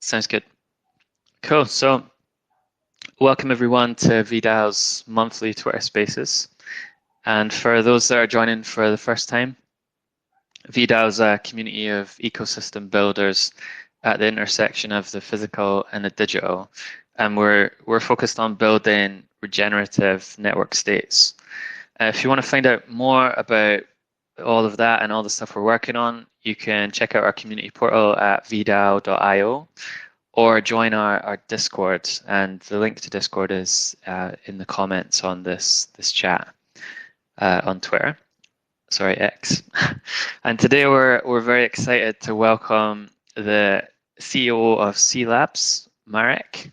Sounds good. Cool. So, welcome everyone to VDAO's monthly Twitter Spaces. And for those that are joining for the first time, VDAO is a community of ecosystem builders at the intersection of the physical and the digital. And we're focused on building regenerative network states. If you want to find out more about all of that and all the stuff we're working on, you can check out our community portal at vdao.io or join our Discord. And the link to Discord is in the comments on this chat on Twitter. Sorry, X. And today we're very excited to welcome the CEO of cLabs, Marek.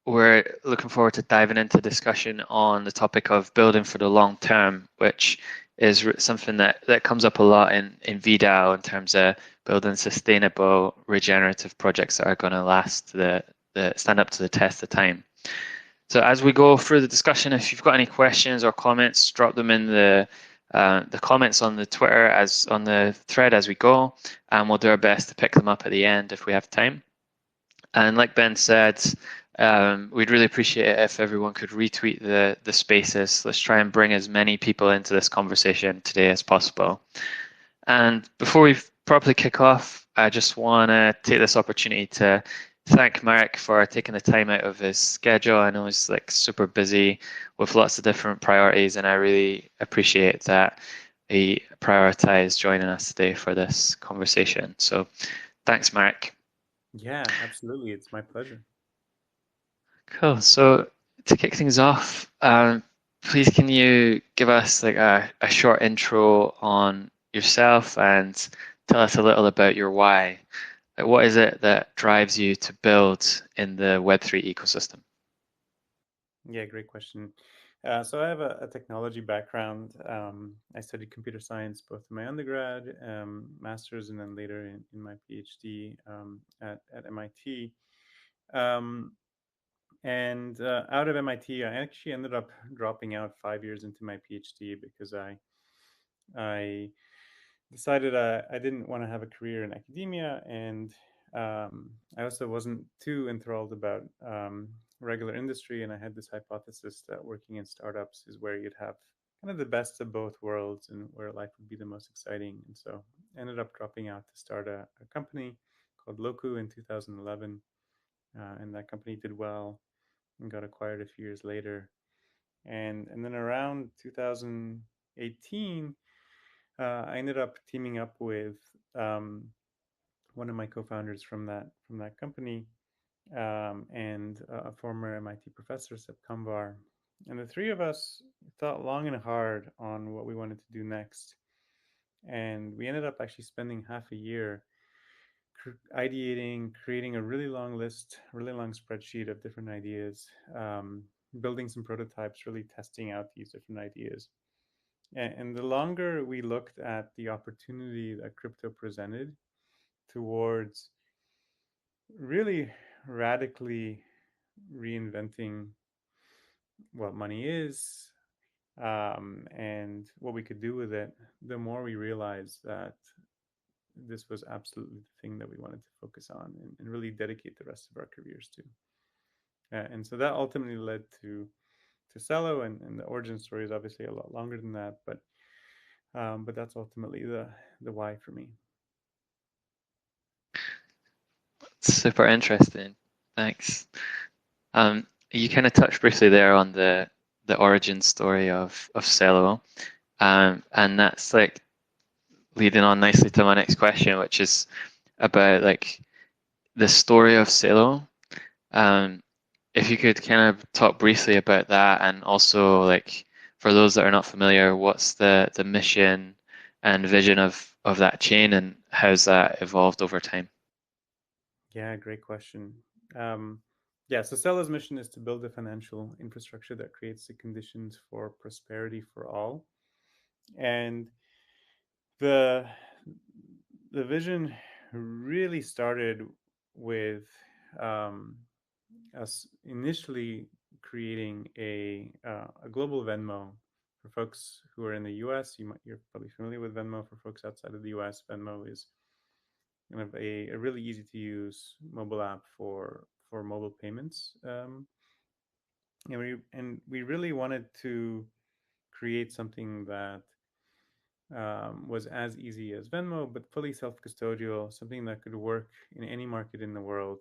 We're looking forward to diving into discussion on the topic of building for the long term, which is something that comes up a lot in VDAO in terms of building sustainable regenerative projects that are going to last the stand up to the test of time. So as we go through the discussion, if you've got any questions or comments, drop them in the comments on the Twitter on the thread as we go, and we'll do our best to pick them up at the end if we have time. And like Ben said, we'd really appreciate it if everyone could retweet the spaces. Let's try and bring as many people into this conversation today as possible. And before we properly kick off, I just want to take this opportunity to thank Marek for taking the time out of his schedule. I know he's like super busy with lots of different priorities, and I really appreciate that he prioritized joining us today for this conversation. So thanks, Marek. Yeah, absolutely. It's my pleasure. Cool. So to kick things off, please can you give us like a short intro on yourself and tell us a little about your why? Like, what is it that drives you to build in the Web3 ecosystem? Yeah, great question. So I have a technology background. I studied computer science both in my undergrad, master's, and then later in my PhD at MIT. Um, and out of MIT, I actually ended up dropping out 5 years into my PhD because I decided I didn't want to have a career in academia, and I also wasn't too enthralled about regular industry. And I had this hypothesis that working in startups is where you'd have kind of the best of both worlds and where life would be the most exciting. And so I ended up dropping out to start a company called Loku in 2011. And that company did well and got acquired a few years later. And then around 2018, I ended up teaming up with um, one of my co-founders from that company, and a former MIT professor, Sep Kamvar. And the three of us thought long and hard on what we wanted to do next. And we ended up actually spending half a year ideating, creating a really long list, really long spreadsheet of different ideas, building some prototypes, really testing out these different ideas. And the longer we looked at the opportunity that crypto presented towards really radically reinventing what money is, and what we could do with it, the more we realized that this was absolutely the thing that we wanted to focus on and really dedicate the rest of our careers to. And so that ultimately led to Cello, and the origin story is obviously a lot longer than that, but that's ultimately the why for me. Super interesting. Thanks. You kind of touched briefly there on the origin story of Celo, and that's like leading on nicely to my next question, which is about like the story of Celo. Um, if you could kind of talk briefly about that, and also like for those that are not familiar, what's the mission and vision of that chain, and how's that evolved over time? Yeah, great question. Um, yeah, so Cello's mission is to build a financial infrastructure that creates the conditions for prosperity for all. And the the vision really started with um, us initially creating a global Venmo for folks who are in the U.S. You're probably familiar with Venmo. For folks outside of the U.S., Venmo is kind of a really easy to use mobile app for mobile payments. And we really wanted to create something that was as easy as Venmo, but fully self-custodial, something that could work in any market in the world,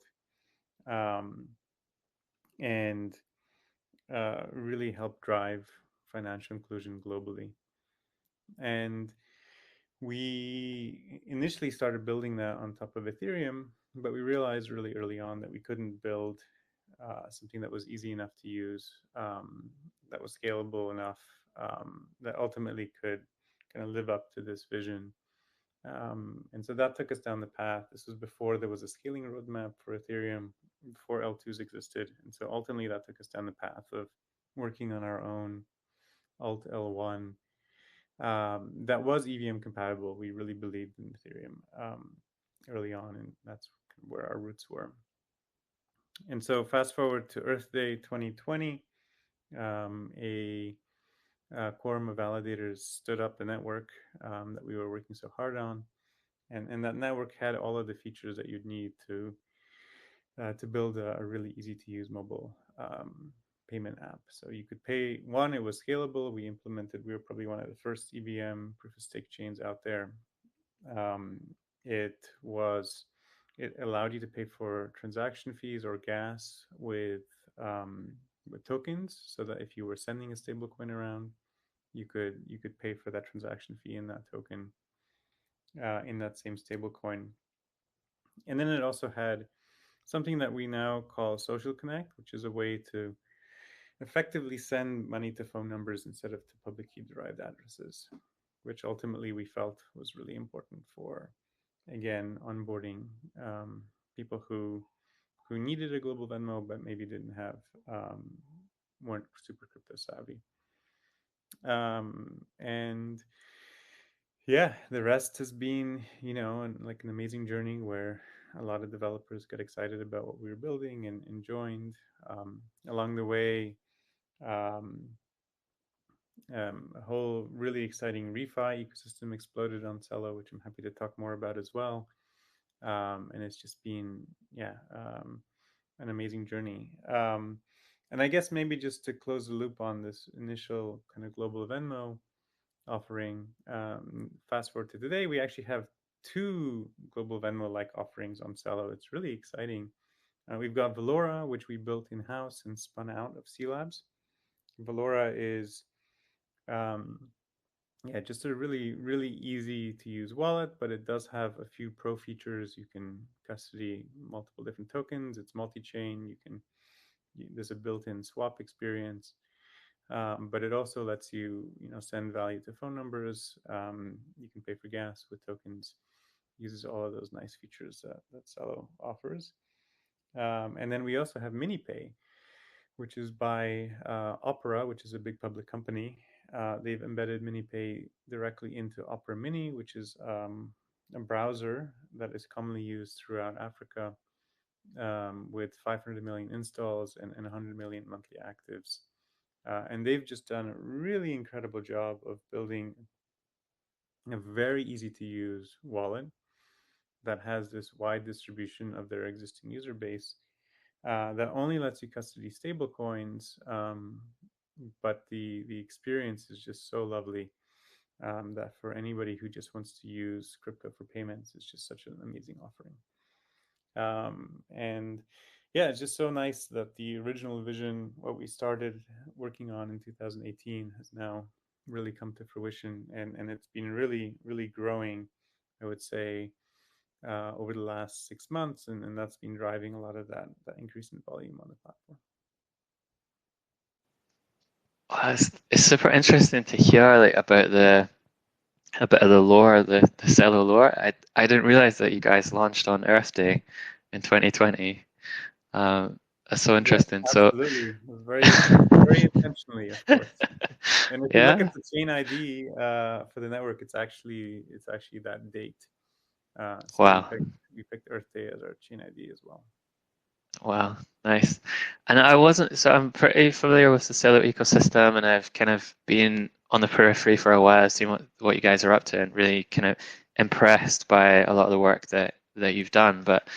um, and really help drive financial inclusion globally. And we initially started building that on top of Ethereum, but we realized really early on that we couldn't build something that was easy enough to use, that was scalable enough, that ultimately could kind of live up to this vision. And so that took us down the path. This was before there was a scaling roadmap for Ethereum, before L2s existed. And so ultimately that took us down the path of working on our own Alt L1 that was EVM compatible. We really believed in Ethereum early on, and that's where our roots were. And so fast forward to Earth Day 2020, a quorum of validators stood up the network that we were working so hard on. And that network had all of the features that you'd need to build a really easy to use mobile payment app. So you could pay. One, it was scalable. We were probably one of the first EVM proof of stake chains out there. Um, it allowed you to pay for transaction fees or gas with tokens, so that if you were sending a stablecoin around, you could pay for that transaction fee in that token, in that same stablecoin. And then it also had something that we now call Social Connect, which is a way to effectively send money to phone numbers instead of to public key derived addresses, which ultimately we felt was really important for, again, onboarding people who needed a global Venmo but maybe didn't have, weren't super crypto savvy. And yeah, the rest has been, like an amazing journey where a lot of developers got excited about what we were building and joined. Along the way, um, a whole really exciting refi ecosystem exploded on Celo, which I'm happy to talk more about as well. And it's just been, an amazing journey. And I guess maybe just to close the loop on this initial kind of global Venmo offering, fast forward to today, we actually have two global Venmo-like offerings on Celo. It's really exciting. We've got Valora, which we built in-house and spun out of cLabs. Valora is just a really, really easy to use wallet, but it does have a few pro features. You can custody multiple different tokens. It's multi-chain. There's a built-in swap experience, but it also lets you, send value to phone numbers. You can pay for gas with tokens. Uses all of those nice features that Celo offers. And then we also have MiniPay, which is by Opera, which is a big public company. They've embedded MiniPay directly into Opera Mini, which is a browser that is commonly used throughout Africa, with 500 million installs and 100 million monthly actives. And they've just done a really incredible job of building a very easy to use wallet that has this wide distribution of their existing user base, that only lets you custody stable coins, but the experience is just so lovely, that for anybody who just wants to use crypto for payments, it's just such an amazing offering. And yeah, it's just so nice that the original vision, what we started working on in 2018, has now really come to fruition, and it's been really, really growing, I would say, over the last 6 months, and that's been driving a lot of that increase in volume on the platform. Well, it's super interesting to hear like about a bit of the lore, the Celo lore. I didn't realize that you guys launched on Earth Day in 2020. That's so interesting. Yes, absolutely. Very, very intentionally, of course. And if you look Yeah, at the chain ID for the network, it's actually that date. So wow, we picked Earth Day as our chain ID as well. wow, nice. And I'm pretty familiar with the Celo ecosystem, and I've kind of been on the periphery for a while, seeing what you guys are up to, and really kind of impressed by a lot of the work that that you've done. But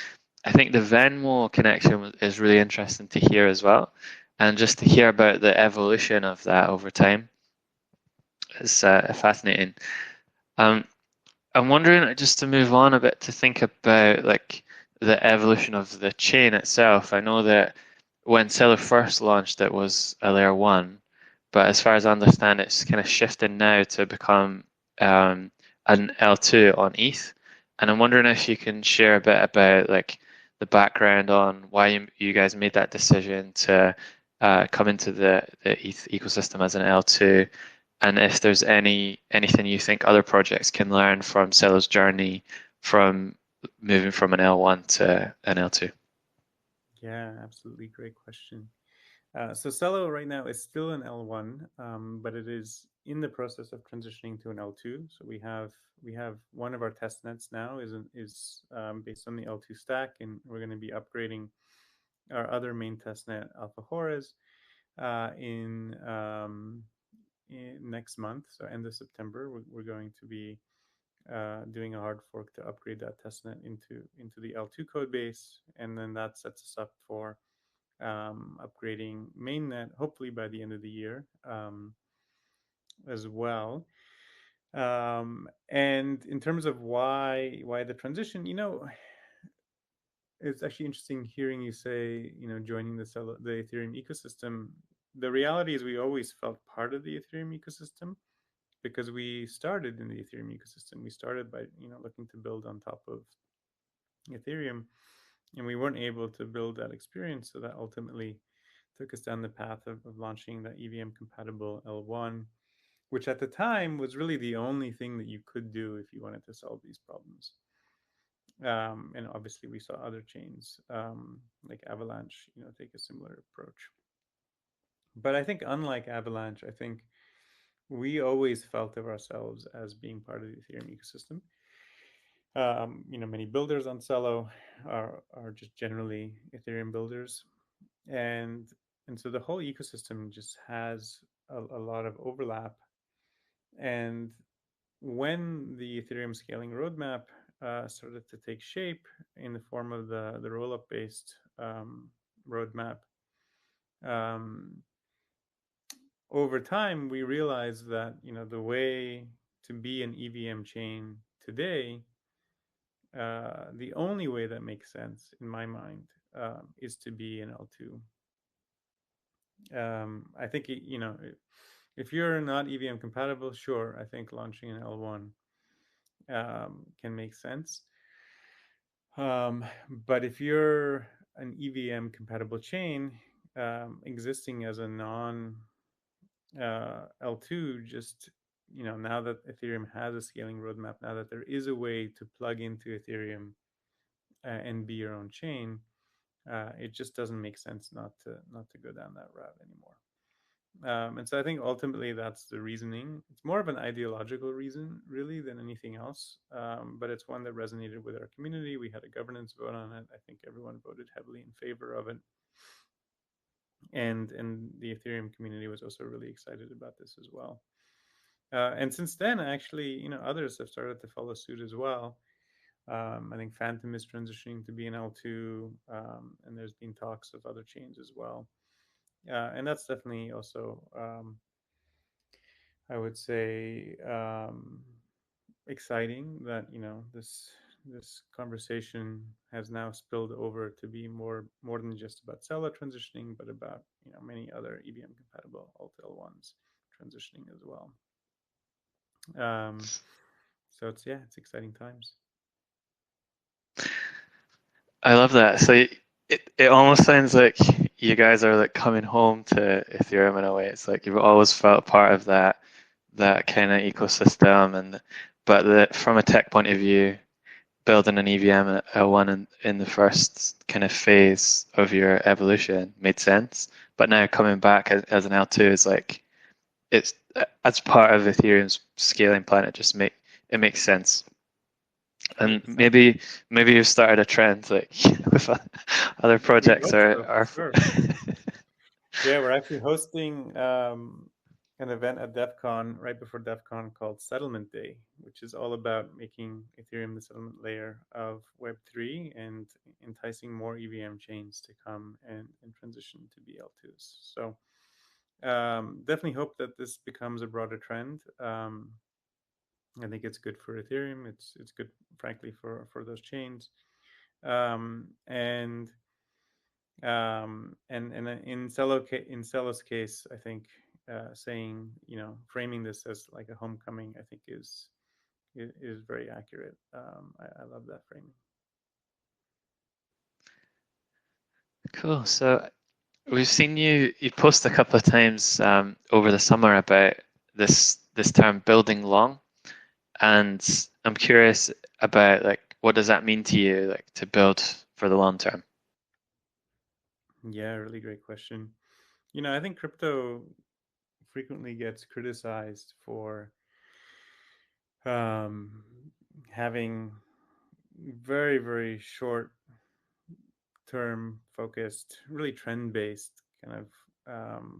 I think the Venmo connection is really interesting to hear as well, and just to hear about the evolution of that over time is fascinating. Um, I'm wondering, just to move on a bit, to think about like the evolution of the chain itself. I know that when Seller first launched, it was a layer one, but as far as I understand, it's kind of shifting now to become um, an L2 on ETH. And I'm wondering if you can share a bit about like the background on why you guys made that decision to come into the ETH ecosystem as an L2, and if there's anything you think other projects can learn from Cello's journey from moving from an L1 to an L2. Yeah, absolutely. Great question. So Celo right now is still an L1, but it is in the process of transitioning to an L2. So we have one of our test nets now is based on the L2 stack, and we're going to be upgrading our other main test net, Alpha Horace, uh, in, um, in next month. So end of September, we're going to be doing a hard fork to upgrade that testnet into the L2 code base, and then that sets us up for upgrading mainnet hopefully by the end of the year as well. And in terms of why the transition, it's actually interesting hearing you say, joining the Ethereum ecosystem. The reality is we always felt part of the Ethereum ecosystem because we started in the Ethereum ecosystem. We started by looking to build on top of Ethereum, and we weren't able to build that experience. So that ultimately took us down the path of launching that EVM compatible L1, which at the time was really the only thing that you could do if you wanted to solve these problems. And obviously, we saw other chains like Avalanche, take a similar approach. But I think, unlike Avalanche, I think we always felt of ourselves as being part of the Ethereum ecosystem. Many builders on Celo are just generally Ethereum builders, and so the whole ecosystem just has a lot of overlap. And when the Ethereum scaling roadmap started to take shape in the form of the rollup based roadmap, um, over time we realized that the way to be an EVM chain today, the only way that makes sense in my mind is to be an L2. I think if you're not EVM compatible, sure, I think launching an L1 can make sense. But if you're an EVM compatible chain existing as a non L2, just now that Ethereum has a scaling roadmap, now that there is a way to plug into Ethereum and be your own chain, it just doesn't make sense not to go down that route anymore. And so I think ultimately that's the reasoning. It's more of an ideological reason, really, than anything else. But it's one that resonated with our community. We had a governance vote on it. I think everyone voted heavily in favor of it. And the Ethereum community was also really excited about this as well. And since then, actually, others have started to follow suit as well. I think Phantom is transitioning to be an L2, and there's been talks of other chains as well. And that's definitely also I would say exciting that this conversation has now spilled over to be more than just about Celo transitioning, but about many other EVM compatible alt L1s transitioning as well. So it's exciting times. I love that. So it almost sounds like you guys are like coming home to Ethereum in a way. It's like you've always felt part of that kind of ecosystem, and but from a tech point of view, building an EVM L1 in the first kind of phase of your evolution made sense. But now coming back as an L2 is like it's as part of Ethereum's scaling plan. It makes sense. And 100%. maybe you've started a trend like with other We projects hope so, for are sure. Yeah, we're actually hosting an event at DEF CON, right before DEF CON, called Settlement Day, which is all about making Ethereum the settlement layer of Web3 and enticing more EVM chains to come and transition to BL2s. So definitely hope that this becomes a broader trend. I think it's good for Ethereum. It's good, frankly, for those chains. And in Celo's case, I think saying, framing this as like a homecoming, I think is very accurate. I love that framing. Cool. So we've seen you post a couple of times over the summer about this term building long, and I'm curious about like what does that mean to you, like to build for the long term? Yeah, really great question. I think crypto frequently gets criticized for um, having very, very short term focused, really trend based kind of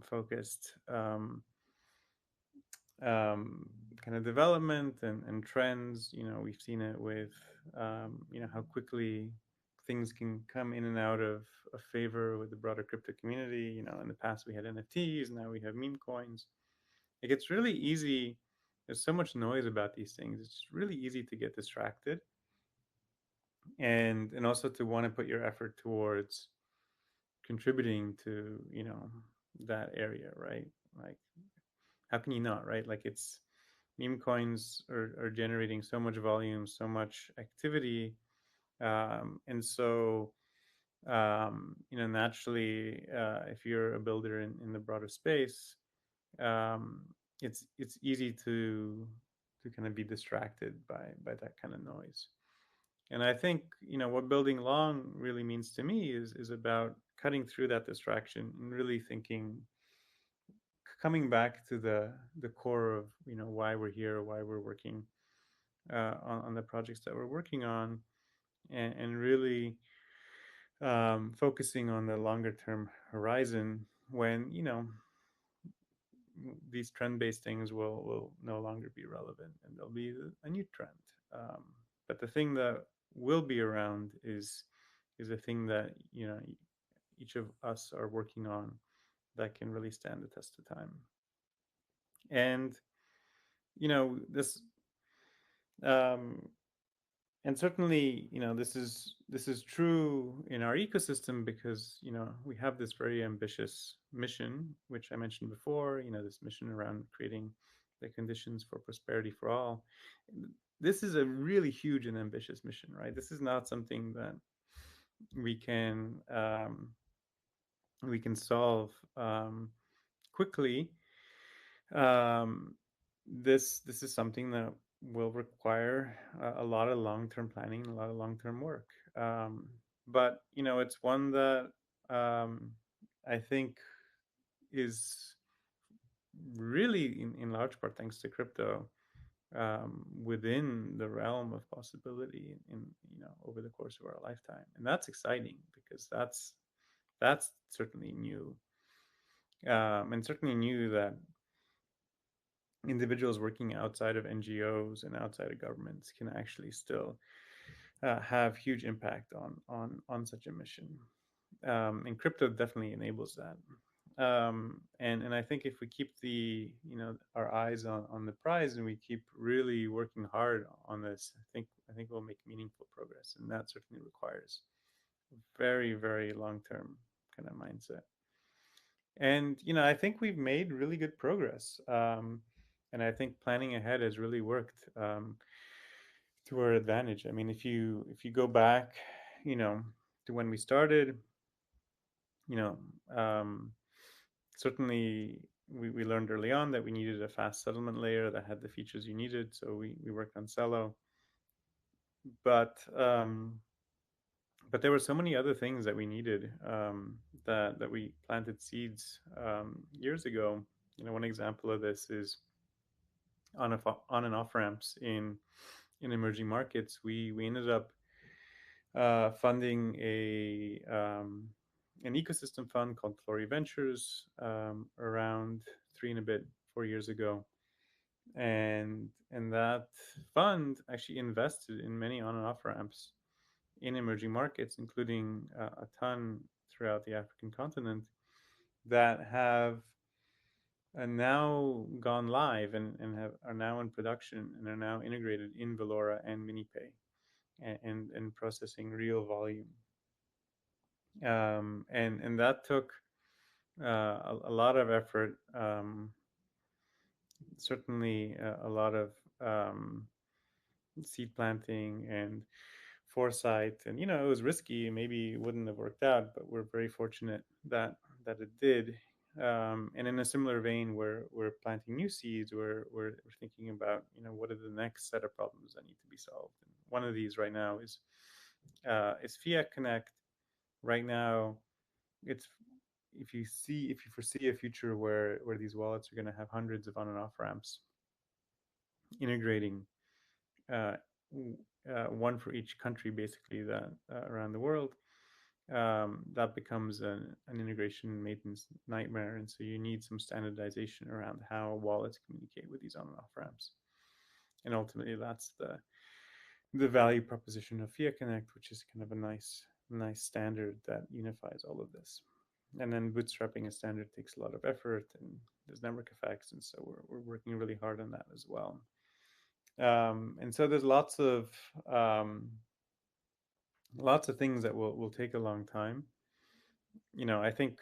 focused kind of development and trends. We've seen it with how quickly things can come in and out of favor with the broader crypto community. In the past we had NFTs, now we have meme coins. It gets really easy. There's so much noise about these things. It's really easy to get distracted and also to want to put your effort towards contributing to that area, right? Like, how can you not, right? Like, it's meme coins are generating so much volume, so much activity, and so naturally, if you're a builder in the broader space, um, it's easy to kind of be distracted by that kind of noise. And I think what building long really means to me is about cutting through that distraction and really thinking, coming back to the core of why we're here, why we're working on the projects that we're working on, and really focusing on the longer term horizon when these trend based things will no longer be relevant and there'll be a new trend. Um, but the thing that will be around is a thing that each of us are working on that can really stand the test of time. And this um, and certainly this is true in our ecosystem because we have this very ambitious mission, which I mentioned before. This mission around creating the conditions for prosperity for all. This is a really huge and ambitious mission, right? This is not something that we can solve quickly. um, this is something that will require a lot of long-term planning, a lot of long-term work. But it's one that I think is really in large part thanks to crypto, within the realm of possibility in over the course of our lifetime. And that's exciting because that's certainly new, and certainly new that individuals working outside of NGOs and outside of governments can actually still have huge impact on such a mission. And crypto definitely enables that. And I think if we keep our eyes on the prize and we keep really working hard on this, I think we'll make meaningful progress, and that certainly requires very, very long term kind of mindset. And I think we've made really good progress. And I think planning ahead has really worked to our advantage. I mean, if you go back, you know, to when we started, you know, um, certainly we learned early on that we needed a fast settlement layer that had the features you needed. So we worked on Celo, but but there were so many other things that we needed, that we planted seeds years ago. One example of this is on and off ramps in emerging markets. We ended up funding a an ecosystem fund called Flory Ventures, around 3 and a bit 4 years ago, and that fund actually invested in many on and off ramps in emerging markets, including a ton throughout the African continent that have now gone live and are now in production and are now integrated in Valora and MiniPay and processing real volume. And that took a lot of effort, certainly a lot of um, seed planting and foresight, and it was risky, maybe it wouldn't have worked out, but we're very fortunate that it did. And in a similar vein, we're planting new seeds. We're thinking about what are the next set of problems that need to be solved. And one of these right now is Fiat Connect. Right now, it's if you foresee a future where these wallets are going to have hundreds of on and off ramps integrating, uh, one for each country, basically, that around the world, that becomes an integration maintenance nightmare. And so you need some standardization around how wallets communicate with these on and off ramps. And ultimately, that's the value proposition of Fiat Connect, which is kind of a nice standard that unifies all of this. And then bootstrapping a standard takes a lot of effort, and there's network effects, and so we're working really hard on that as well. And so there's um, lots of things that will take a long time. I think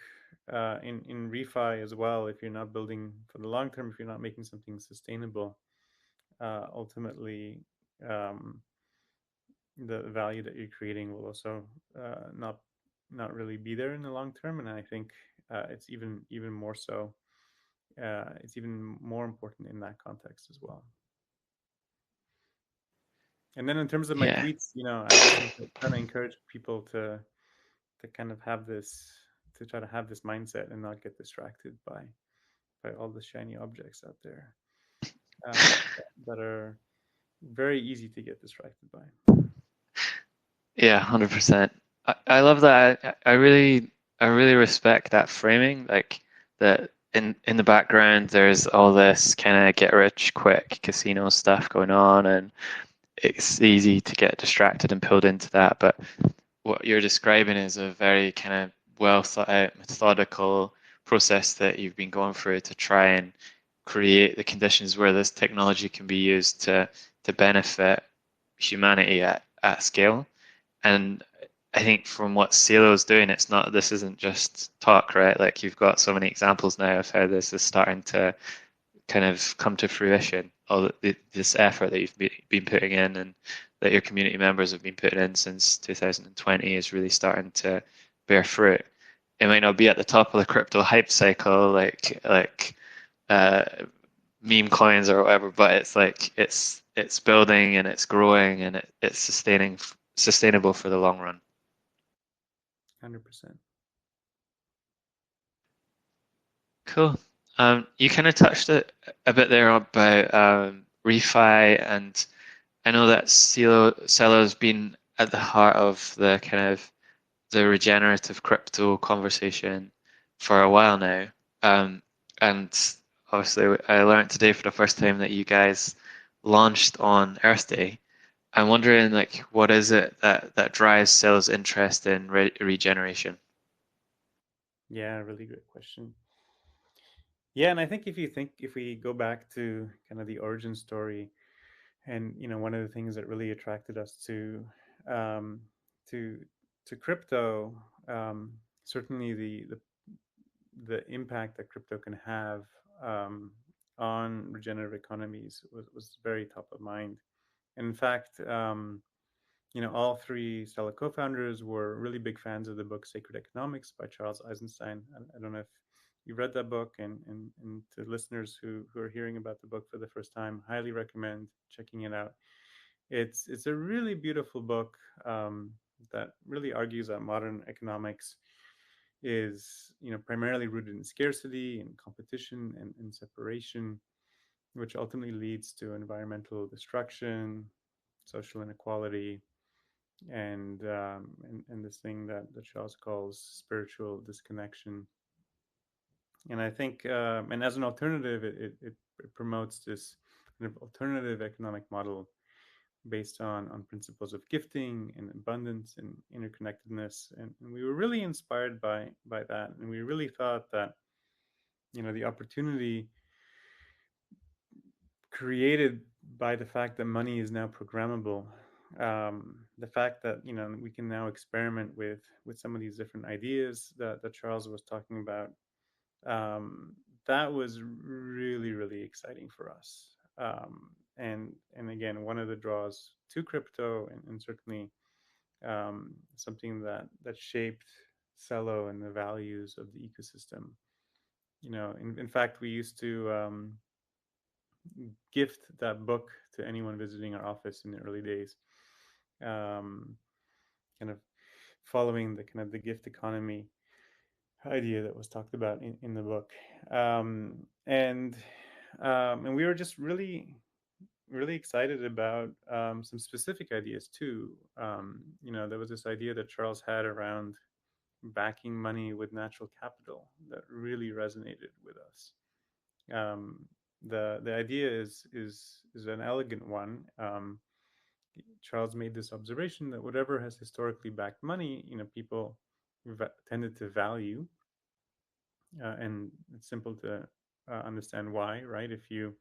in refi as well, if you're not building for the long term, if you're not making something sustainable, ultimately, um, the value that you're creating will also not really be there in the long term. And I think it's even more so. It's even more important in that context as well. And then in terms of my Yeah. tweets, I just think that trying to encourage people to kind of have this to try to have this mindset and not get distracted by all the shiny objects out there, that are very easy to get distracted by. Yeah, 100%. I love that. I really respect that framing. Like that in the background, there's all this kind of get rich quick casino stuff going on, and it's easy to get distracted and pulled into that. But what you're describing is a very kind of well thought out, methodical process that you've been going through to try and create the conditions where this technology can be used to benefit humanity at scale. And I think from what Cilo's doing, this isn't just talk, right? Like you've got so many examples now of how this is starting to kind of come to fruition. All this effort that you've been putting in and that your community members have been putting in since 2020 is really starting to bear fruit. It might not be at the top of the crypto hype cycle, like uh, meme coins or whatever, but it's building and it's growing and it's sustainable for the long run. 100%. Cool. You kind of touched it a bit there about refi, and I know that Celo's been at the heart of the kind of the regenerative crypto conversation for a while now. And obviously, I learned today for the first time that you guys launched on Earth Day. I'm wondering, like, what is it that drives Celo's interest in regeneration? Yeah, really great question. Yeah, and I think if we go back to kind of the origin story, and one of the things that really attracted us um, to to crypto, certainly the impact that crypto can have, um, on regenerative economies was very top of mind. And in fact, all three Stella co-founders were really big fans of the book Sacred Economics by Charles Eisenstein. I don't know if you read that book, and to listeners who are hearing about the book for the first time, highly recommend checking it out. It's a really beautiful book, that really argues that modern economics is primarily rooted in scarcity and competition and separation, which ultimately leads to environmental destruction, social inequality, and this thing that Charles calls spiritual disconnection. And I think, and as an alternative, it promotes this kind of alternative economic model based on principles of gifting and abundance and interconnectedness. And we were really inspired by that. And we really thought that, the opportunity created by the fact that money is now programmable, the fact that we can now experiment with some of these different ideas that Charles was talking about, that was really really exciting for us. And again, one of the draws to crypto, and certainly something that shaped Cello and the values of the ecosystem. In fact, we used to gift that book to anyone visiting our office in the early days, um, kind of following the kind of the gift economy idea that was talked about in the book. And we were just really really excited about some specific ideas too. There was this idea that Charles had around backing money with natural capital that really resonated with us. Um, the idea is an elegant one. Charles made this observation that whatever has historically backed money, people tended to value, and it's simple to understand why, right? If you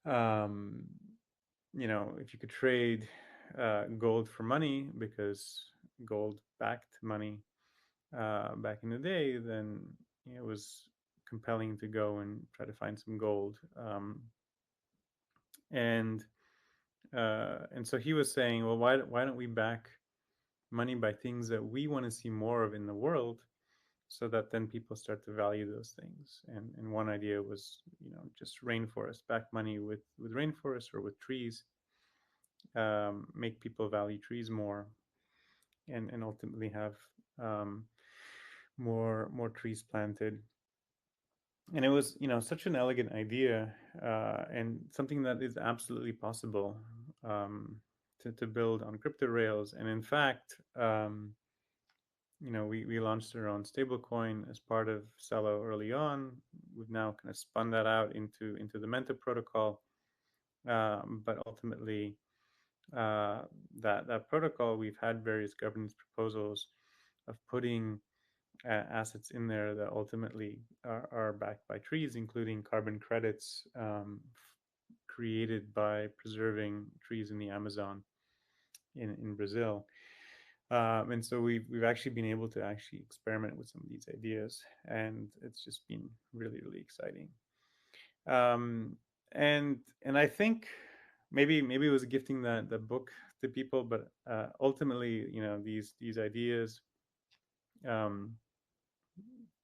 um, if you could trade gold for money, because gold backed money back in the day, then it was compelling to go and try to find some gold. And so he was saying, well, why don't we back money by things that we want to see more of in the world, so that then people start to value those things. And one idea was, just rainforest, back money with rainforests or with trees, make people value trees more, and ultimately have um, more trees planted. And it was, such an elegant idea, and something that is absolutely possible, to build on crypto rails. And in fact, we launched our own stablecoin as part of Celo early on. We've now kind of spun that out into the Menta protocol, but ultimately, that protocol, we've had various governance proposals of putting assets in there that ultimately are backed by trees, including carbon credits, created by preserving trees in the Amazon in Brazil. And so we've actually been able to actually experiment with some of these ideas, and it's just been really really exciting. Um, and I think maybe it was gifting the book to people, but ultimately, these ideas, um,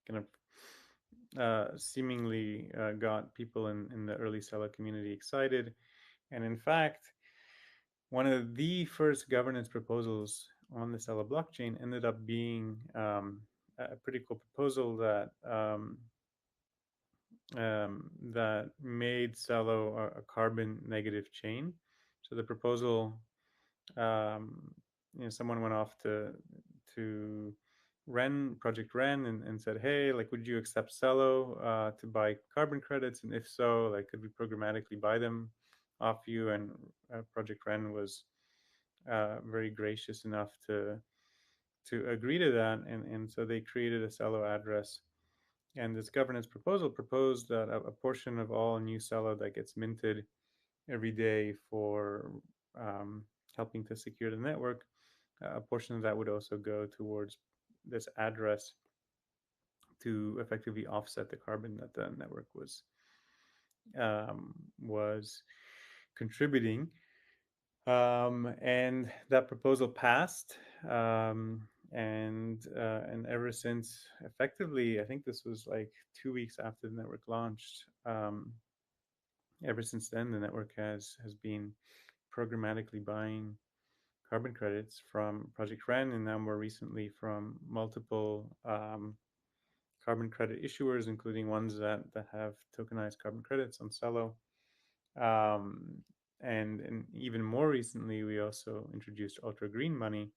kind of seemingly got people in the early Celo community excited. And in fact, one of the first governance proposals on the Celo blockchain ended up being a pretty cool proposal that made Celo a carbon negative chain. So the proposal, um, someone went off to Project Ren, and said, hey, like, would you accept Celo to buy carbon credits? And if so, like, could we programmatically buy them off you? And Project Ren was very gracious enough to agree to that. And so they created a Celo address. And this governance proposal proposed that a portion of all new Celo that gets minted every day for helping to secure the network, a portion of that would also go towards this address to effectively offset the carbon that the network was contributing. And that proposal passed, and ever since, effectively, I think this was like 2 weeks after the network launched. Ever since then, the network has been programmatically buying carbon credits from Project Ren, and now more recently from multiple carbon credit issuers, including ones that have tokenized carbon credits on Celo. And even more recently, we also introduced ultra green money,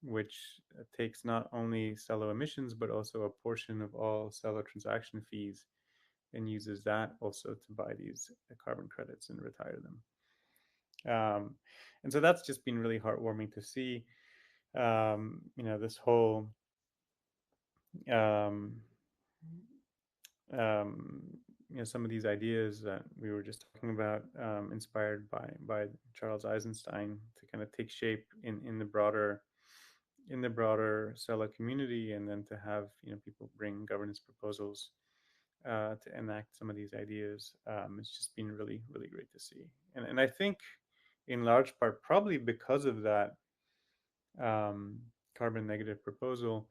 which takes not only Celo emissions but also a portion of all Celo transaction fees, and uses that also to buy these carbon credits and retire them. And so that's just been really heartwarming to see. This whole um, um, some of these ideas that we were just talking about, inspired by Charles Eisenstein, to kind of take shape in the broader Celo community, and then to have people bring governance proposals to enact some of these ideas. It's just been really really great to see, and I think in large part probably because of that um, carbon negative proposal,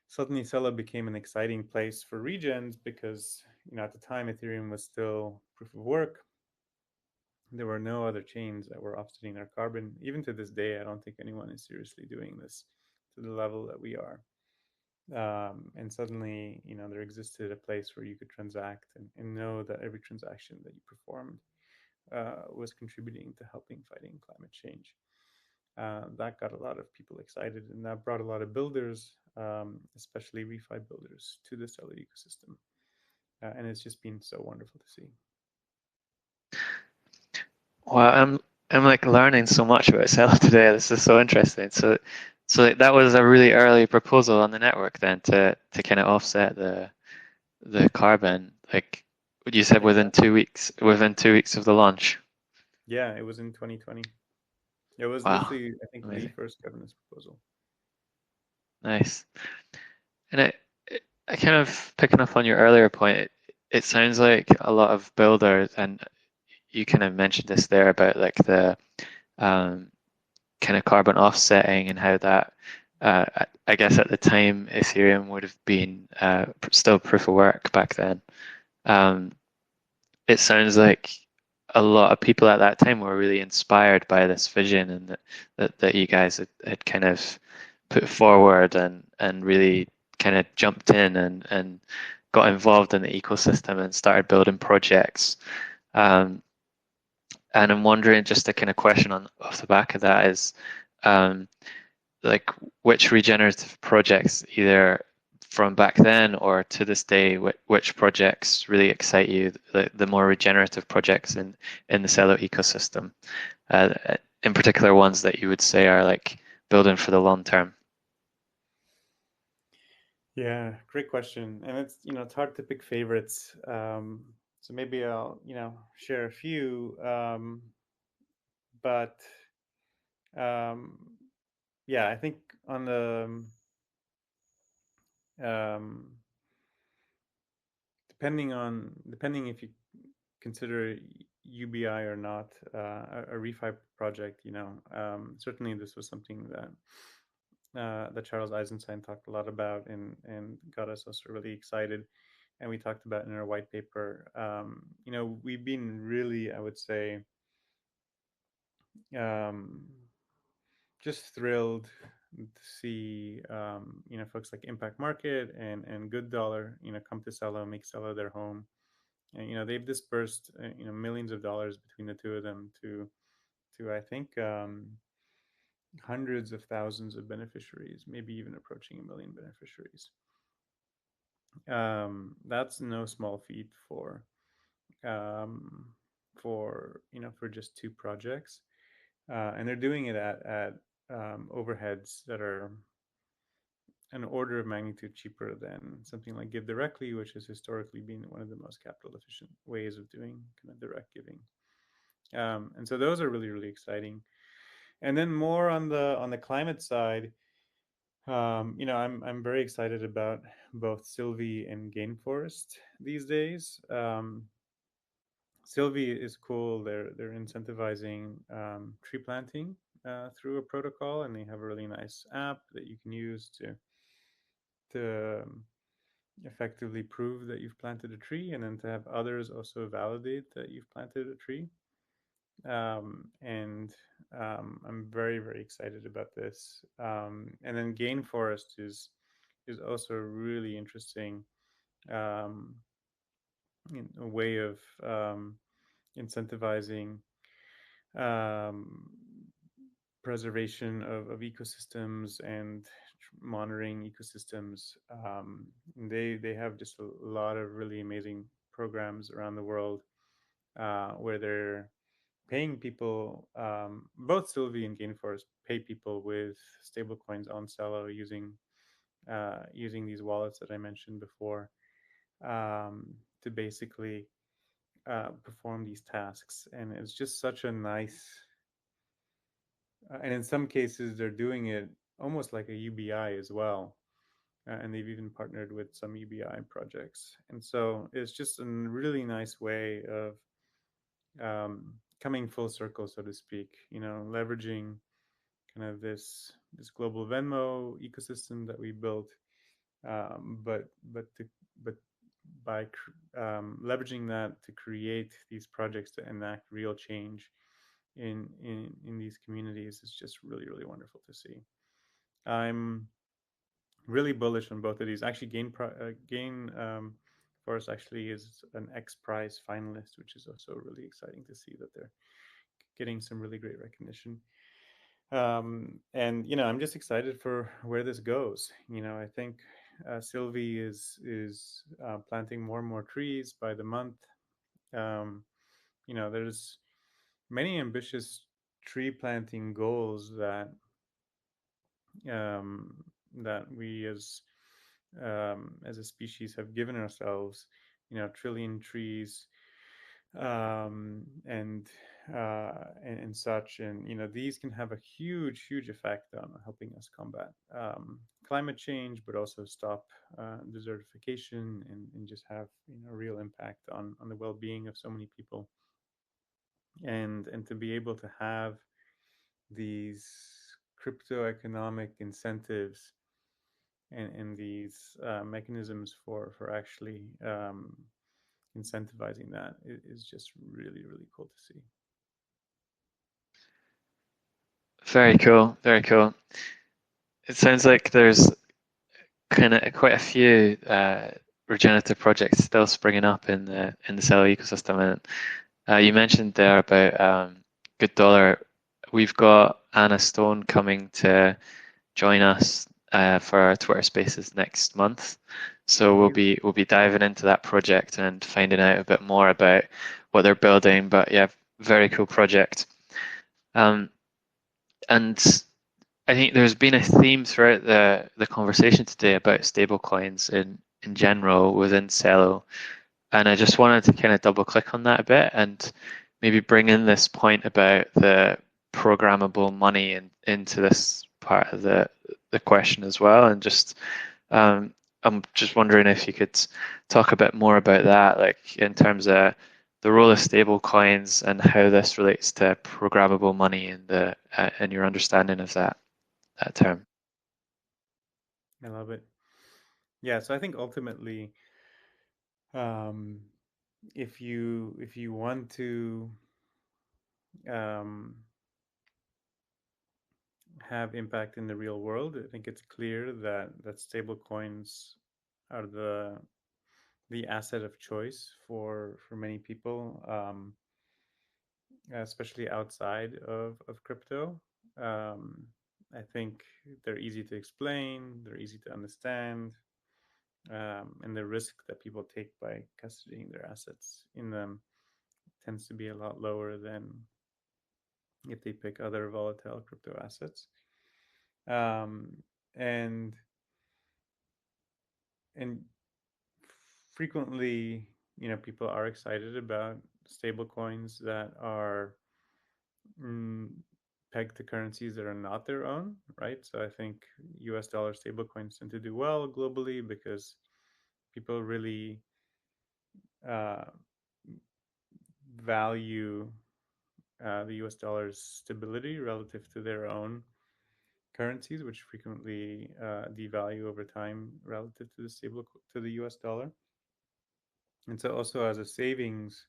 suddenly Celo became an exciting place for regens because at the time Ethereum was still proof of work. There were no other chains that were offsetting their carbon. Even to this day, I don't think anyone is seriously doing this to the level that we are. And suddenly, there existed a place where you could transact and know that every transaction that you performed was contributing to helping fighting climate change. That got a lot of people excited, and that brought a lot of builders, especially refi builders, to the Stellar ecosystem. And it's just been so wonderful to see. Well, I'm like learning so much about Celo today. This is so interesting. So that was a really early proposal on the network then to kind of offset the carbon. Like what you said, Exactly. within 2 weeks of the launch. Yeah, it was in 2020. It was Wow, literally, I think, the amazing, first governance proposal. nice. And I kind of picking up on your earlier point. It sounds like a lot of builders, and you kind of mentioned this there about like the um, kind of carbon offsetting and how that I guess at the time Ethereum would have been still proof of work back then. Um, it sounds like a lot of people at that time were really inspired by this vision and that you guys had kind of put forward and really kind of jumped in and got involved in the ecosystem and started building projects. Um, and I'm wondering, just a kind of question on off the back of that is, um, like which regenerative projects, either from back then or to this day, which projects really excite you, the more regenerative projects in the Celo ecosystem, uh, in particular ones that you would say are like building for the long term? Yeah, great question. And it's hard to pick favorites. So maybe I'll, share a few. But um, yeah, I think on the um, depending if you consider UBI or not, a refi project, certainly this was something that Charles Eisenstein talked a lot about and got us also really excited. And we talked about in our white paper. We've been really, I would say, um, just thrilled to see folks like Impact Market and Good Dollar come to Celo, make Celo their home, and they've dispersed millions of dollars between the two of them to I think hundreds of thousands of beneficiaries, maybe even approaching a million beneficiaries. That's no small feat um, for just two projects, and they're doing it at overheads that are an order of magnitude cheaper than something like Give Directly, which has historically been one of the most capital efficient ways of doing kind of direct giving. And so those are really really exciting. And then more on the climate side, I'm very excited about both Sylvie and Gainforest these days. Sylvie is cool. They're incentivizing tree planting through a protocol, and they have a really nice app that you can use to effectively prove that you've planted a tree, and then to have others also validate that you've planted a tree. And I'm very very excited about this. And then Gainforest is also a really interesting um, a way of incentivizing um, preservation of ecosystems and monitoring ecosystems. They have just a lot of really amazing programs around the world where they're paying people, both Sylvie and Gainforce pay people with stablecoins on Celo using these wallets that I mentioned before, to basically perform these tasks. And it's just such a nice, and in some cases they're doing it almost like a UBI as well. And they've even partnered with some UBI projects. And so it's just a really nice way of coming full circle, so to speak. Leveraging kind of this global Venmo ecosystem that we built, but by leveraging that to create these projects to enact real change in these communities is just really really wonderful to see. I'm really bullish on both of these. Actually, Gain Force actually is an X Prize finalist, which is also really exciting to see that they're getting some really great recognition. And I'm just excited for where this goes. I think Sylvie is planting more and more trees by the month. Um, there's many ambitious tree planting goals um, that we as a species have given ourselves. Trillion trees, and and such. And these can have a huge effect on helping us combat climate change, but also stop desertification, and just have real impact on the well-being of so many people. And to be able to have these crypto economic incentives and these mechanisms for actually incentivizing that is just really really cool to see. Very cool, very cool. It sounds like there's kind of quite a few regenerative projects still springing up in the Celo ecosystem. And you mentioned there about Good Dollar. We've got Anna Stone coming to join us for our Twitter Spaces next month. So we'll be diving into that project and finding out a bit more about what they're building. But yeah, very cool project. And I think there's been a theme throughout the conversation today about stablecoins in general within Celo, and I just wanted to kind of double click on that a bit and maybe bring in this point about the programmable money into this part of the question as well. And just I'm just wondering if you could talk a bit more about that, like in terms of the role of stable coins and how this relates to programmable money and the and your understanding of that term. I love it. Yeah, so I think ultimately, um, if you want to um, have impact in the real world, I think it's clear that stable coins are the asset of choice for many people, especially outside of crypto. Um, I think they're easy to explain, they're easy to understand, and the risk that people take by custodying their assets in them tends to be a lot lower than if they pick other volatile crypto assets. Um, and and frequently, people are excited about stable coins that are mm, pegged to currencies that are not their own, right? So I think US dollar stable coins tend to do well globally because people really uh, value the US dollar's stability relative to their own currencies, which frequently devalue over time relative to the US dollar. And so, also as a savings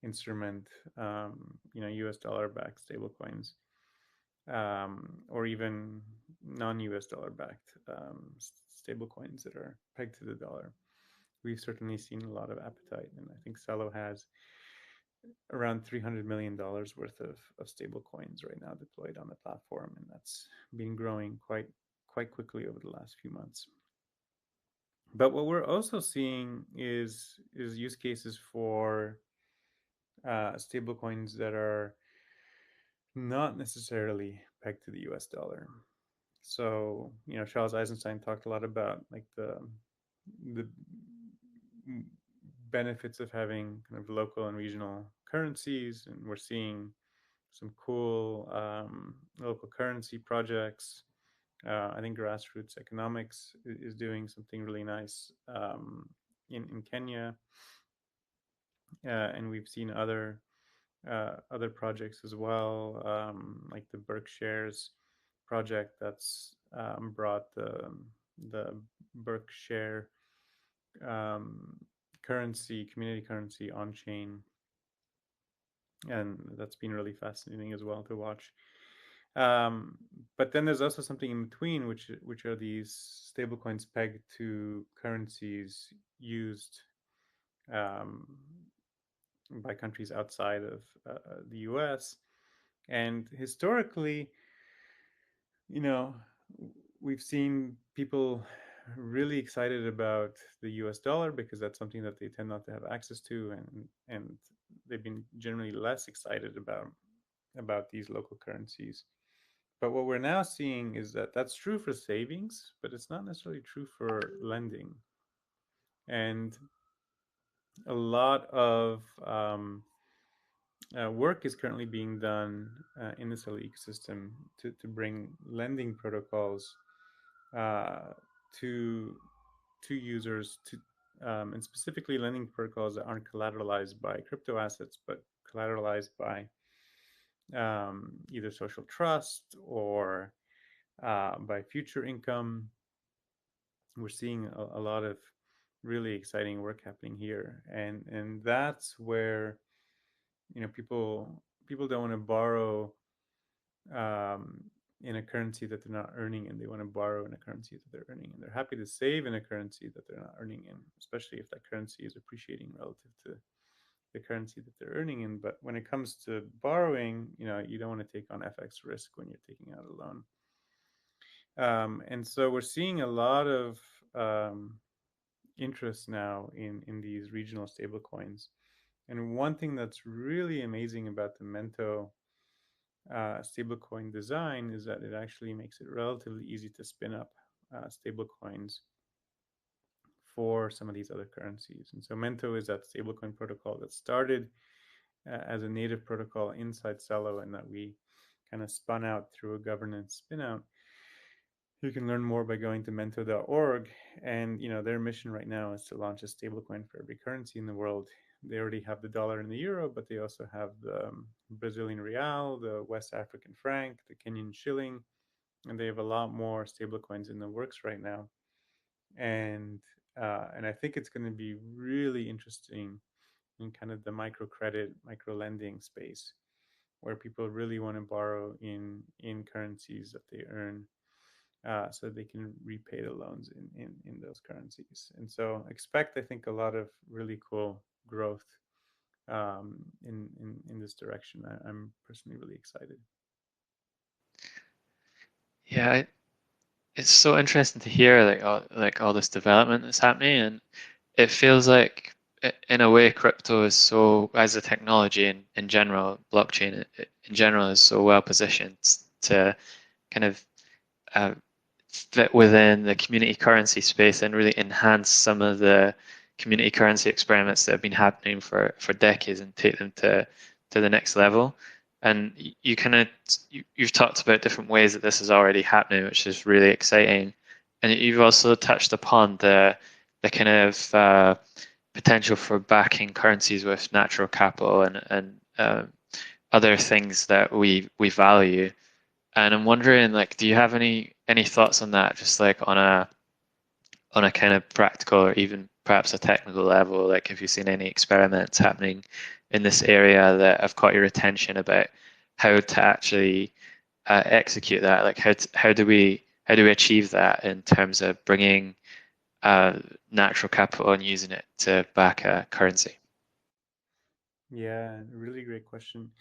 instrument, US dollar backed stablecoins, or even non-US dollar backed stablecoins that are pegged to the dollar, we've certainly seen a lot of appetite, and I think Celo has around $300 million worth of stable coins right now deployed on the platform, and that's been growing quite quickly over the last few months. But what we're also seeing is use cases for stable coins that are not necessarily pegged to the US dollar. So, Charles Eisenstein talked a lot about like the benefits of having kind of local and regional currencies, and we're seeing some cool local currency projects. I think Grassroots Economics is doing something really nice in Kenya, and we've seen other projects as well, like the Berkshire's project that's brought the Berkshire community currency on chain, and that's been really fascinating as well to watch. But then there's also something in between, which are these stablecoins pegged to currencies used um, by countries outside of the U.S. And historically, you know, we've seen people really excited about the US dollar because that's something that they tend not to have access to, and they've been generally less excited about these local currencies. But what we're now seeing is that that's true for savings, but it's not necessarily true for lending. And a lot of work is currently being done in the Celo ecosystem to bring lending protocols uh, to users and specifically lending protocols that aren't collateralized by crypto assets but collateralized by either social trust or by future income. We're seeing a lot of really exciting work happening here, and that's where people don't want to borrow um, in a currency that they're not earning in. They want to borrow in a currency that they're earning in. They're happy to save in a currency that they're not earning in, especially if that currency is appreciating relative to the currency that they're earning in. But when it comes to borrowing, you don't want to take on FX risk when you're taking out a loan. And so we're seeing a lot of interest now in these regional stablecoins. And one thing that's really amazing about the Mento stablecoin design is that it actually makes it relatively easy to spin up stablecoins for some of these other currencies. And so Mento is that stablecoin protocol that started as a native protocol inside Celo, and that we kind of spun out through a governance spinout. You can learn more by going to mento.org, and their mission right now is to launch a stablecoin for every currency in the world. They already have the dollar and the euro, but they also have the Brazilian real, the West African franc, the Kenyan shilling, and they have a lot more stablecoins in the works right now. And I think it's going to be really interesting in kind of the microcredit, micro lending space, where people really want to borrow in currencies that they earn, so they can repay the loans in those currencies. And so expect, I think, a lot of really cool growth in this direction. I'm personally really excited. Yeah, it's so interesting to hear like all this development that's happening, and it feels like in a way crypto is so, as a technology in general, blockchain in general is so well positioned to kind of uh, fit within the community currency space and really enhance some of the community currency experiments that have been happening for decades and take them to the next level. And you kind of you've talked about different ways that this is already happening, which is really exciting. And you've also touched upon the kind of potential for backing currencies with natural capital and other things that we value. And I'm wondering, like, do you have any thoughts on that, just like on a kind of practical or even perhaps a technical level? Like, have you seen any experiments happening in this area that have caught your attention about how to actually execute that? Like, how do we achieve that in terms of bringing natural capital and using it to back a currency? Yeah, really great question.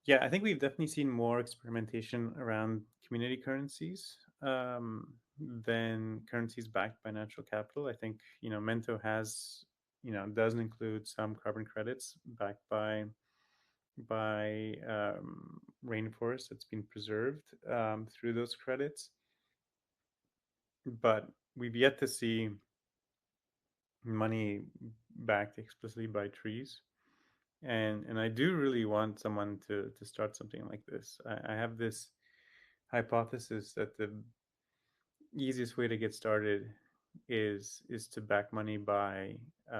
Yeah, I think we've definitely seen more experimentation around community currencies than currencies backed by natural capital. I think, Mento has, doesn't include some carbon credits backed by rainforest that's been preserved through those credits, but we've yet to see money backed explicitly by trees. And I do really want someone to start something like this. I have this hypothesis that the easiest way to get started is to back money by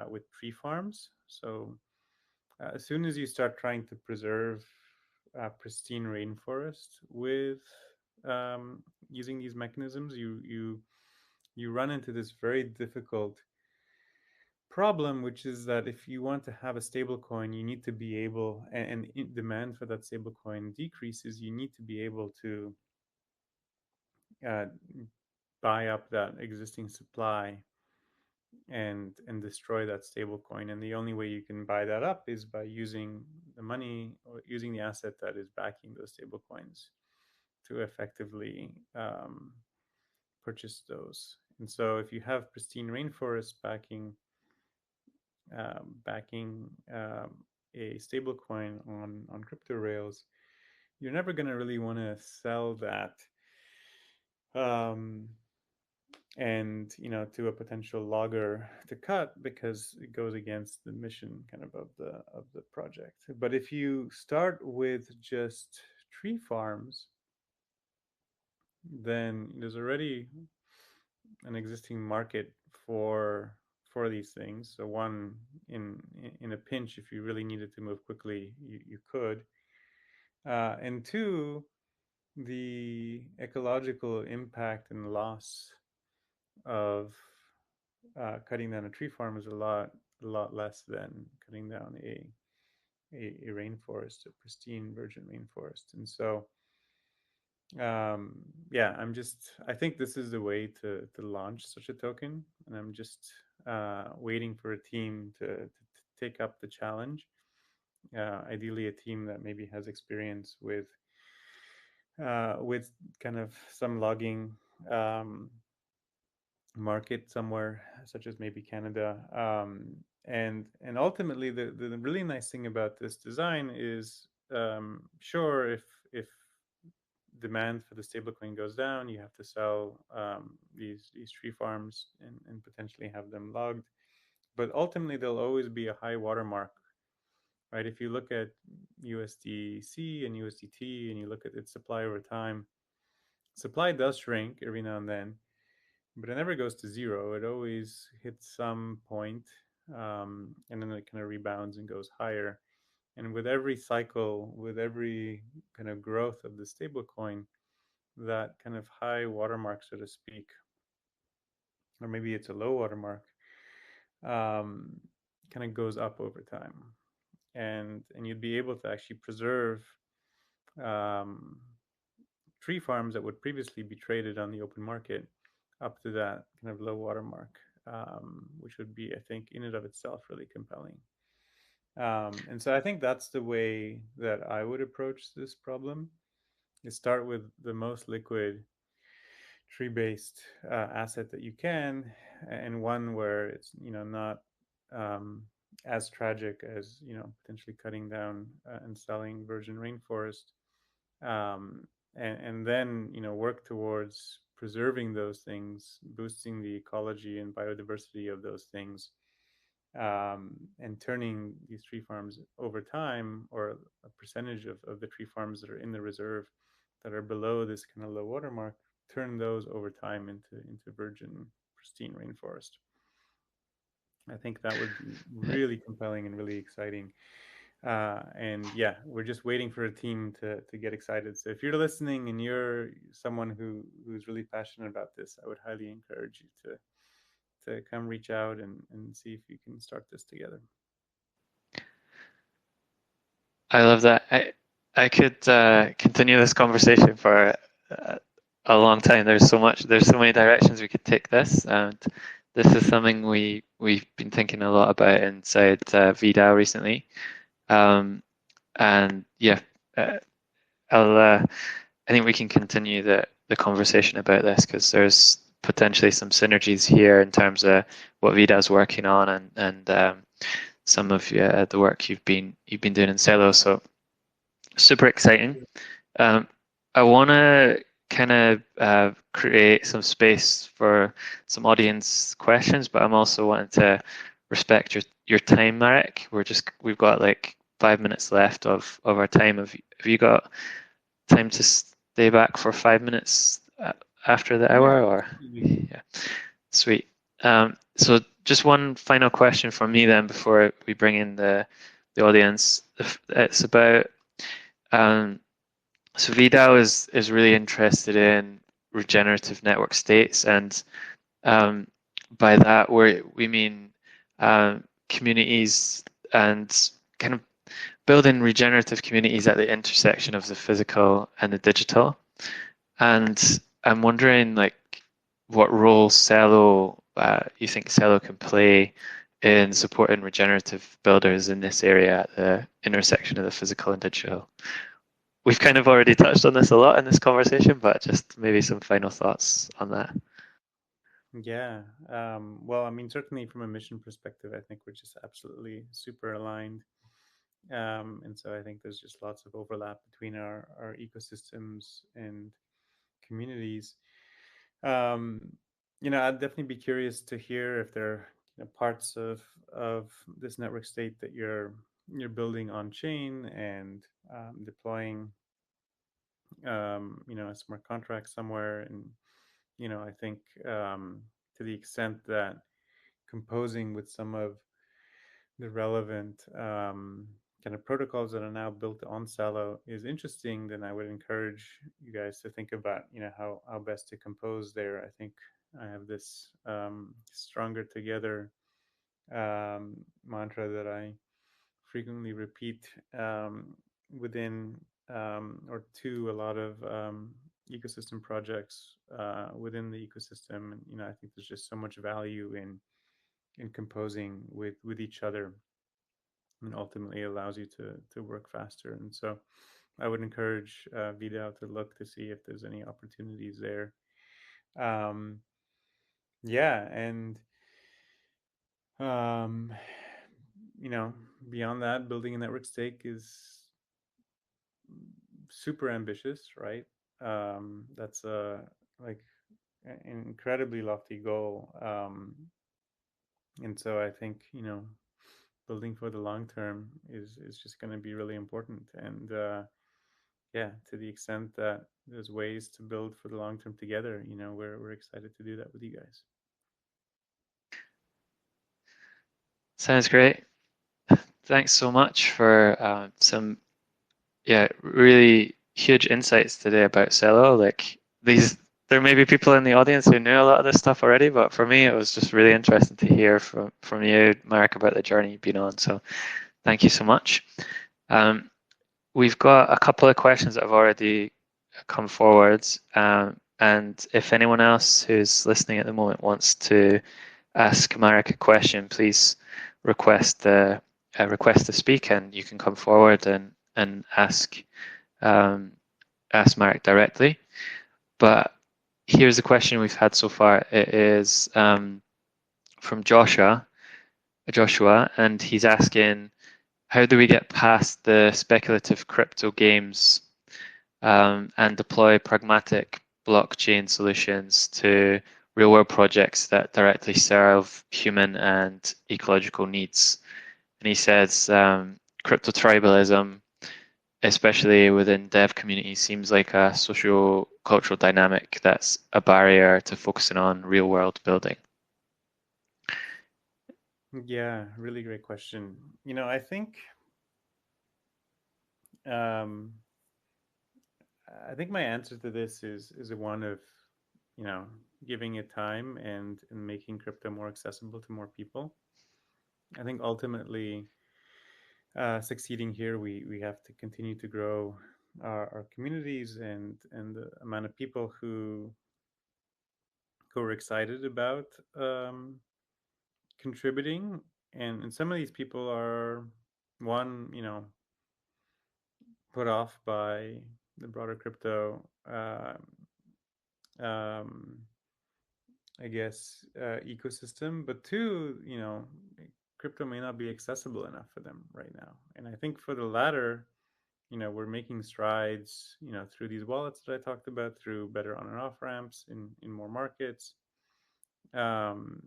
with tree farms. So as soon as you start trying to preserve pristine rainforest with using these mechanisms, you run into this very difficult problem, which is that if you want to have a stable coin, you need to be able, and demand for that stable coin decreases, you need to be able to uh, buy up that existing supply and destroy that stable coin. And the only way you can buy that up is by using the money or using the asset that is backing those stable coins to effectively purchase those. And so if you have pristine rainforest backing a stable coin on crypto rails, you're never going to really want to sell that um, and to a potential logger to cut, because it goes against the mission kind of the project. But if you start with just tree farms, then there's already an existing market for these things. So one, in a pinch, if you really needed to move quickly, you could. And two, the ecological impact and loss of cutting down a tree farm is a lot less than cutting down a rainforest, a pristine virgin rainforest. And so yeah, I think this is the way to launch such a token, and I'm just waiting for a team to take up the challenge. Ideally, a team that maybe has experience with kind of some logging market somewhere, such as maybe Canada. And ultimately, the really nice thing about this design is, sure, if demand for the stablecoin goes down, you have to sell these tree farms and potentially have them logged. But ultimately, there'll always be a high watermark, right? If you look at USDC and USDT and you look at its supply over time, supply does shrink every now and then, but it never goes to zero. It always hits some point, and then it kind of rebounds and goes higher. And with every cycle, with every kind of growth of the stablecoin, that kind of high watermark, so to speak, or maybe it's a low watermark, um, kind of goes up over time, and you'd be able to actually preserve um, tree farms that would previously be traded on the open market up to that kind of low watermark, which would be, I think, in and of itself, really compelling. And so I think that's the way that I would approach this problem: is start with the most liquid tree-based asset that you can, and one where it's not um, as tragic as potentially cutting down and selling virgin rainforest, and then work towards preserving those things, boosting the ecology and biodiversity of those things, and turning these tree farms over time, or a percentage of the tree farms that are in the reserve that are below this kind of low water mark, turn those over time into virgin, pristine rainforest. I think that would be really compelling and really exciting. And yeah, we're just waiting for a team to get excited. So if you're listening and you're someone who's really passionate about this, I would highly encourage you to come reach out and see if you can start this together. I love that. I could continue this conversation for uh, a long time. There's so much. There's so many directions we could take this, and this is something we've been thinking a lot about inside VDAO recently. And yeah, uh, I'll. I think we can continue the conversation about this because there's potentially some synergies here in terms of what Vida's working on and some of the work you've been doing in Celo. So super exciting. Um, I want to kind of create some space for some audience questions, but I'm also wanting to respect your time, Marek. We've got like 5 minutes left of our time. Have you got time to stay back for 5 minutes after the Yeah, hour, or absolutely. yeah, sweet. So just one final question from me then before we bring in the audience. It's about um, so VDAO is really interested in regenerative network states, and um, by that we mean communities and kind of building regenerative communities at the intersection of the physical and the digital. And I'm wondering, like, what role Celo you think Celo can play in supporting regenerative builders in this area at the intersection of the physical and digital. We've kind of already touched on this a lot in this conversation, but just maybe some final thoughts on that. Yeah. Well, I mean, certainly from a mission perspective, I think we're just absolutely super aligned. And so I think there's just lots of overlap between our ecosystems and communities. Um, I'd definitely be curious to hear if there are parts of this network state that you're building on chain and deploying, a smart contract somewhere. And I think to the extent that composing with some of the relevant kind of protocols that are now built on Salo is interesting, then I would encourage you guys to think about, how best to compose there. I think I have this stronger together mantra that I frequently repeat within or to a lot of ecosystem projects within the ecosystem. And I think there's just so much value in composing with each other, and ultimately allows you to work faster. And so I would encourage VDAO to look to see if there's any opportunities there. Um, yeah, and um, you know, beyond that, building a network stake is super ambitious, right? That's a like an incredibly lofty goal, and so I think building for the long term is just going to be really important. And yeah, to the extent that there's ways to build for the long term together, we're excited to do that with you guys. Sounds great. Thanks so much for some really huge insights today about Celo. Like these, there may be people in the audience who knew a lot of this stuff already, but for me, it was just really interesting to hear from you, Mark, about the journey you've been on. So thank you so much. Um, we've got a couple of questions that have already come forward, and if anyone else who's listening at the moment wants to ask Marek a question, please request request to speak, and you can come forward and um, ask Marek directly. But here's the question we've had so far. It is from Joshua, and he's asking, how do we get past the speculative crypto games and deploy pragmatic blockchain solutions to real world projects that directly serve human and ecological needs? And he says crypto tribalism, especially within dev communities, seems like a social cultural dynamic that's a barrier to focusing on real world building. Yeah, really great question. I think um, my answer to this is one of you know giving it time and making crypto more accessible to more people. I think ultimately, succeeding here, we have to continue to grow our communities and the amount of people who are excited about contributing. And some of these people are one, put off by the broader crypto, um, I guess, ecosystem, but two, crypto may not be accessible enough for them right now. And I think for the latter, we're making strides, through these wallets that I talked about, through better on and off ramps in more markets. Um,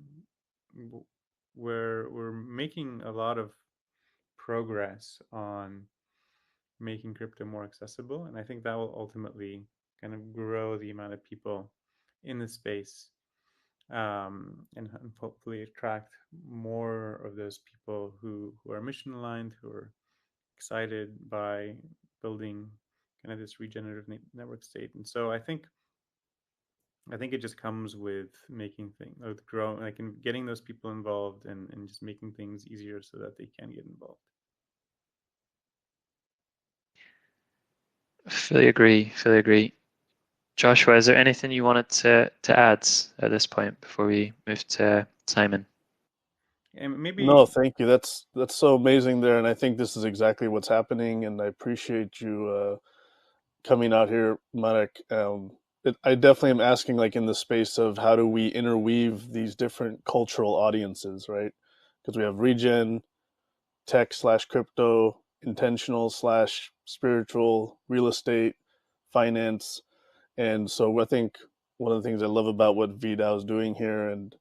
we're making a lot of progress on making crypto more accessible, and I think that will ultimately kind of grow the amount of people in the space, and hopefully attract more of those people who are mission aligned, who are excited by building kind of this regenerative network state. And so I think it just comes with making things, with growing, like, in getting those people involved, and just making things easier so that they can get involved. Fully agree. Fully agree. Joshua, is there anything you wanted to add at this point before we move to Simon? And maybe, No, thank you. That's so amazing there, and I think this is exactly what's happening. And I appreciate you coming out here, Marek. I definitely am asking, like, in the space of how do we interweave these different cultural audiences, right? Because we have regen, tech slash crypto, intentional slash spiritual, real estate, finance, and so I think one of the things I love about what VDAO is doing here and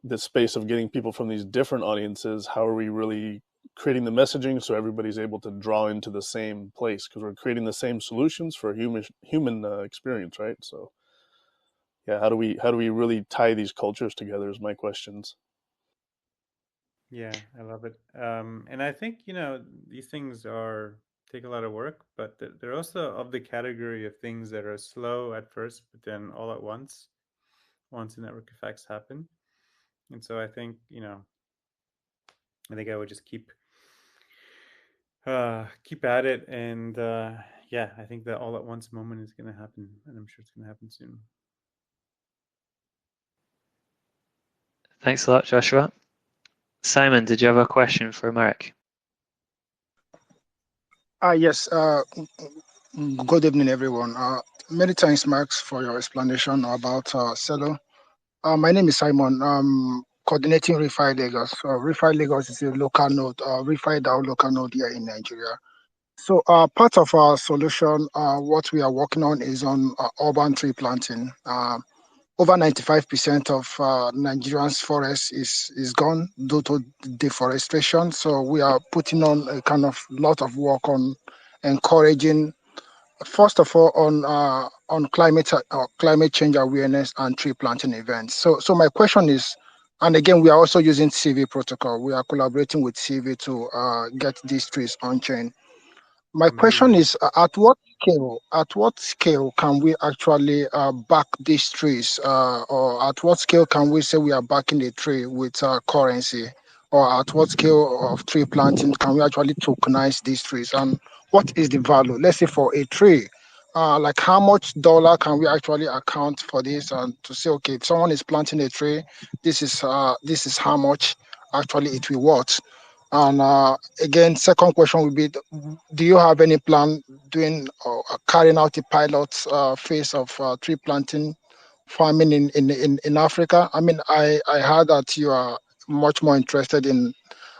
the space of getting people from these different audiences, how are we really creating the messaging so everybody's able to draw into the same place, because we're creating the same solutions for a human experience, right? So yeah, how do we really tie these cultures together is my questions. yeah, I love it. And I think, these things are take a lot of work, but they're also of the category of things that are slow at first, but then all at once the network effects happen. And so I think I would just keep at it, and yeah, I think the all at once moment is going to happen, and I'm sure it's going to happen soon. Thanks a lot, Joshua. Simon, did you have a question for Marek? Yes. Good evening, everyone. Many thanks, Max, for your explanation about Celo. My name is Simon. Coordinating Refi Lagos. Refi Lagos is a local node, Refi DAO local node here in Nigeria. So, part of our solution, what we are working on is on urban tree planting. Over 95% of Nigerians' forest is gone due to deforestation. So we are putting on a kind of lot of work on encouraging, first of all, on climate change awareness and tree planting events. So my question is, and again, we are also using CV protocol. We are collaborating with CV to get these trees on chain. My question Amazing. is, at what scale can we actually back these trees, or at what scale can we say we are backing a tree with currency, or at what scale of tree planting can we actually tokenize these trees, and what is the value? Let's say for a tree, like how much dollar can we actually account for this, and to say, okay, if someone is planting a tree, this is how much actually it will worth. And again, second question would be, do you have any plan doing or carrying out a pilot phase of tree planting farming in Africa? I mean, I heard that you are much more interested in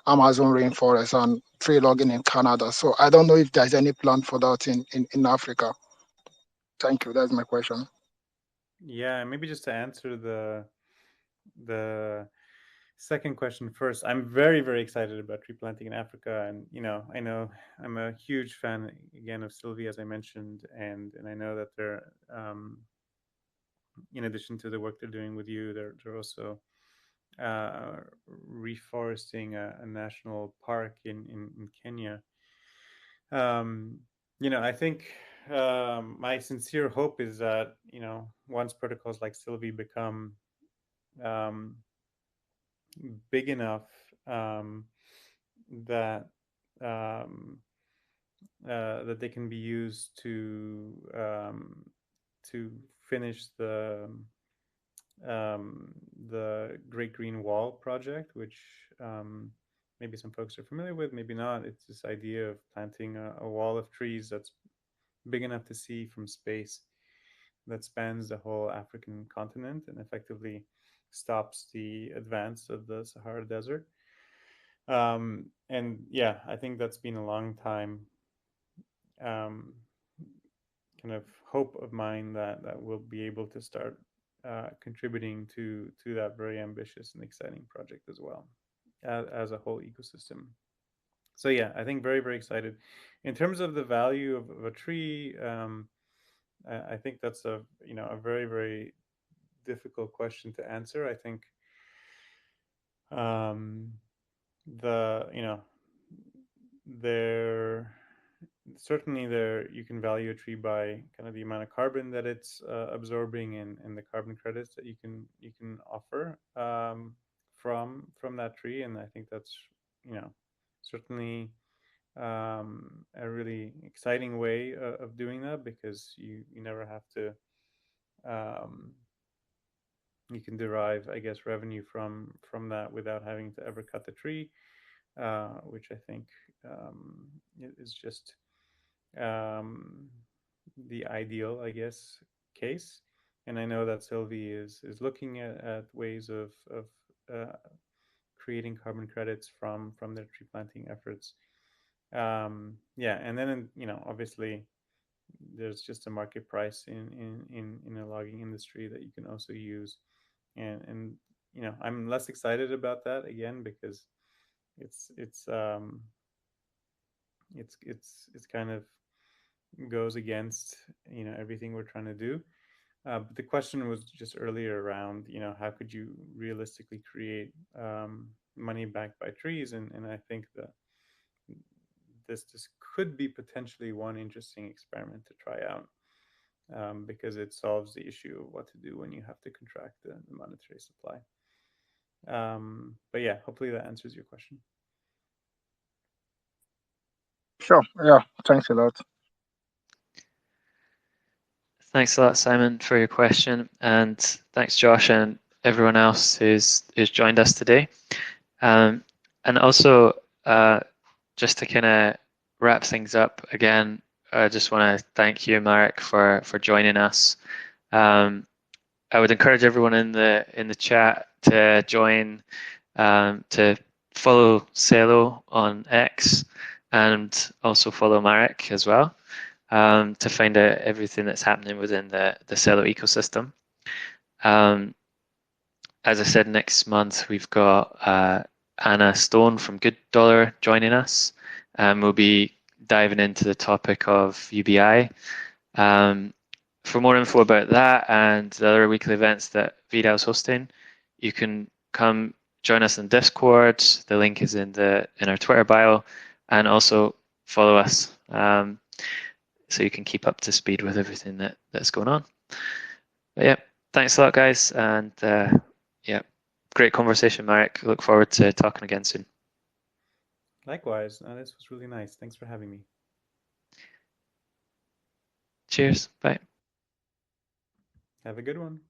Amazon rainforest and tree logging in Canada. So I don't know if there's any plan for that in Africa. Thank you. That's my question. Yeah, maybe just to answer the second question first. I'm very, very excited about tree planting in Africa, and I know I'm a huge fan again of Sylvie, as I mentioned, and I know that they're, in addition to the work they're doing with you, they're also uh, reforesting a national park in Kenya. Um, I think, my sincere hope is that, once protocols like Sylvie become um, big enough, that um, that they can be used to finish um, the Great Green Wall project, which, um, maybe some folks are familiar with, maybe not. It's this idea of planting a wall of trees that's big enough to see from space, that spans the whole African continent and effectively stops the advance of the Sahara Desert. And yeah, I think that's been a long time kind of hope of mine that we'll be able to start contributing to that very ambitious and exciting project as well, as a whole ecosystem. So yeah, I think very, very excited. In terms of the value of a tree, I think that's a very, very difficult question to answer. I think there certainly you can value a tree by kind of the amount of carbon that it's absorbing, and the carbon credits that you can offer from that tree. And I think that's certainly a really exciting way of doing that, because you never have to you can derive, I guess, revenue from that without having to ever cut the tree, which I think is just the ideal, I guess, case. And I know that Sylvie is looking at ways of creating carbon credits from their tree planting efforts. Yeah, and then obviously there's just a market price in a logging industry that you can also use, and I'm less excited about that, again, because it's kind of goes against everything we're trying to do. But the question was just earlier around how could you realistically create money backed by trees, and I think that this could be potentially one interesting experiment to try out, because it solves the issue of what to do when you have to contract the monetary supply. But yeah, hopefully that answers your question. Sure. Yeah. Thanks a lot. Thanks a lot, Simon, for your question, and thanks, Josh, and everyone else who's joined us today. And also, just to kind of wrap things up again, I just want to thank you, Marek, for joining us. I would encourage everyone in the chat to join, to follow celo on X, and also follow Marek as well, to find out everything that's happening within the celo ecosystem. As I said, next month we've got Anna Stone from Good Dollar joining us, and we'll be diving into the topic of UBI. For more info about that and the other weekly events that VDAO is hosting, you can come join us in Discord. The link is in our Twitter bio, and also follow us, so you can keep up to speed with everything that's going on. But yeah, thanks a lot, guys, and yeah, great conversation, Marek. Look forward to talking again soon. Likewise, this was really nice. Thanks for having me. Cheers. Bye. Have a good one.